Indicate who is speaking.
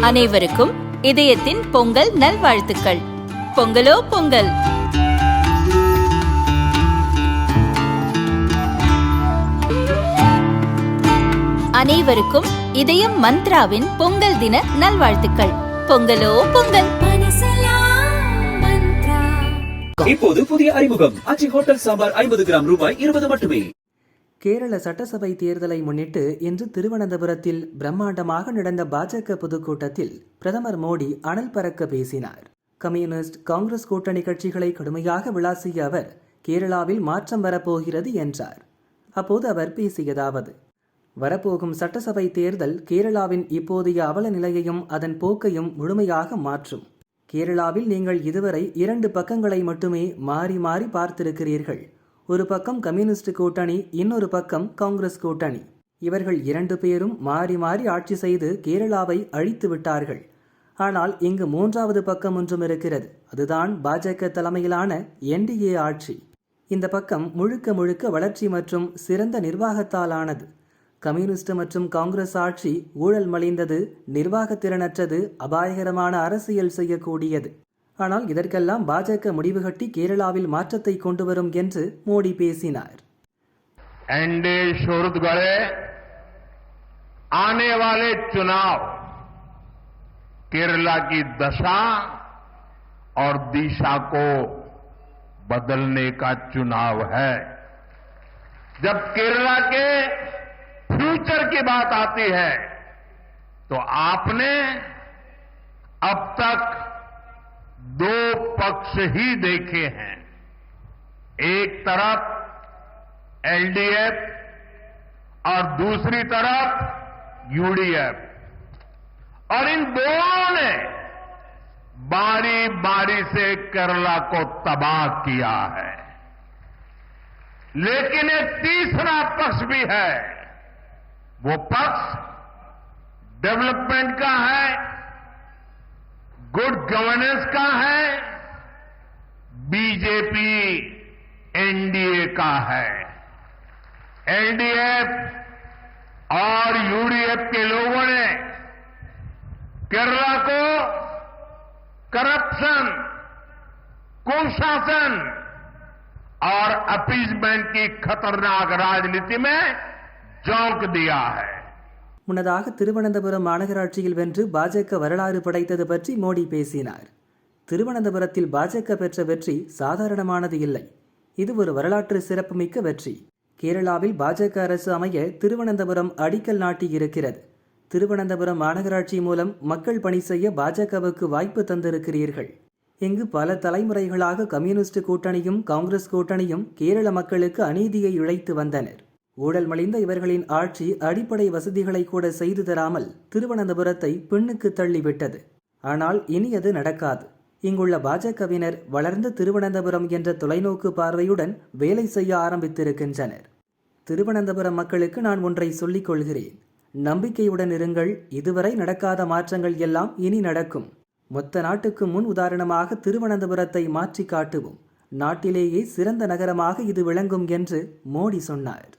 Speaker 1: அனைவருக்கும் இதயத்தின் பொங்கல் நல்வாழ்த்துக்கள். பொங்கலோ பொங்கல். அனைவருக்கும் இதயம் மந்த்ராவின் பொங்கல் தின நல்வாழ்த்துக்கள். பொங்கலோ பொங்கல்.
Speaker 2: இப்போது புதிய அறிமுகம் அச்சி ஹோட்டல் சாம்பார் 50 கிராம் ரூபாய் 20 மட்டுமே.
Speaker 3: கேரள சட்டசபை தேர்தலை முன்னிட்டு இன்று திருவனந்தபுரத்தில் பிரம்மாண்டமாக நடந்த பாஜக பொதுக்கூட்டத்தில் பிரதமர் மோடி அனல் பறக்க பேசினார். கம்யூனிஸ்ட் காங்கிரஸ் கூட்டணி கட்சிகளை கடுமையாக விளாசிய அவர் கேரளாவில் மாற்றம் வரப்போகிறது என்றார். அப்போது அவர் பேசியதாவது: வரப்போகும் சட்டசபை தேர்தல் கேரளாவின் இப்போதைய அவல நிலையையும் அதன் போக்கையும் முழுமையாக மாற்றும். கேரளாவில் நீங்கள் இதுவரை 2 பக்கங்களை மட்டுமே மாறி மாறி பார்த்திருக்கிறீர்கள். ஒரு பக்கம் கம்யூனிஸ்ட் கூட்டணி, இன்னொரு பக்கம் காங்கிரஸ் கூட்டணி. இவர்கள் 2 பேரும் மாறி மாறி ஆட்சி செய்து கேரளாவை அழித்து விட்டார்கள். ஆனால் இங்கு 3வது பக்கம் ஒன்றும் இருக்கிறது. அதுதான் பாஜக தலைமையிலான NDA ஆட்சி. இந்த பக்கம் முழுக்க முழுக்க வளர்ச்சி மற்றும் சிறந்த நிர்வாகத்தால் ஆனது. கம்யூனிஸ்ட் மற்றும் காங்கிரஸ் ஆட்சி ஊழல் மலிந்தது, நிர்வாகத்திறனற்றது, அபாயகரமான அரசியல் செய்யக்கூடியது. ஆனால் இதற்கெல்லாம் பாஜக முடிவு கட்டி கேரளாவில் மாற்றத்தை கொண்டு வரும் என்று மோடி பேசினார்.
Speaker 4: एनडीए शोरत गढ़े आने वाले चुनाव केरला की दशा और दिशा को बदलने का चुनाव है. जब केरला के फ्यूचर की बात आती है तो आपने अब तक 2 पक्ष ही देखे हैं. एक तरफ एलडीएफ और दूसरी तरफ यूडीएफ, और इन दोनों ने बारी बारी से केरला को तबाह किया है. लेकिन एक तीसरा पक्ष भी है. वो पक्ष डेवलपमेंट का है, गुड गवर्नेंस का है, बीजेपी एनडीए का है. एलडीएफ और यूडीएफ के लोगों ने केरला को करप्शन, कुशासन और अपीजमेंट की खतरनाक राजनीति में झोंक दिया है.
Speaker 3: முன்னதாக திருவனந்தபுரம் மாநகராட்சியில் வென்று பாஜக வரலாறு படைத்தது பற்றி மோடி பேசினார். திருவனந்தபுரத்தில் பாஜக பெற்ற வெற்றி சாதாரணமானது இல்லை. இது ஒரு வரலாற்று சிறப்புமிக்க வெற்றி. கேரளாவில் பாஜக அரசு அமைய திருவனந்தபுரம் அடிக்கல் நாட்டி இருக்கிறது. திருவனந்தபுரம் மாநகராட்சி மூலம் மக்கள் பணி செய்ய பாஜகவுக்கு வாய்ப்பு தந்திருக்கிறீர்கள். இங்கு பல தலைமுறைகளாக கம்யூனிஸ்ட் கூட்டணியும் காங்கிரஸ் கூட்டணியும் கேரள மக்களுக்கு அநீதியை இழைத்து வந்தனர். ஊழல் மலிந்த இவர்களின் ஆட்சி அடிப்படை வசதிகளை கூட செய்து தராமல் திருவனந்தபுரத்தை பின்னுக்கு தள்ளிவிட்டது. ஆனால் இனி அது நடக்காது. இங்குள்ள பாஜகவினர் வளர்ந்த திருவனந்தபுரம் என்ற தொலைநோக்கு பார்வையுடன் வேலை செய்ய ஆரம்பித்திருக்கின்றனர். திருவனந்தபுரம் மக்களுக்கு நான் ஒன்றை சொல்லிக் கொள்கிறேன். நம்பிக்கையுடன் இருங்கள். இதுவரை நடக்காத மாற்றங்கள் எல்லாம் இனி நடக்கும். மொத்த நாட்டுக்கு முன் உதாரணமாக திருவனந்தபுரத்தை மாற்றி காட்டுவோம். நாட்டிலேயே சிறந்த நகரமாக இது விளங்கும் என்று மோடி சொன்னார்.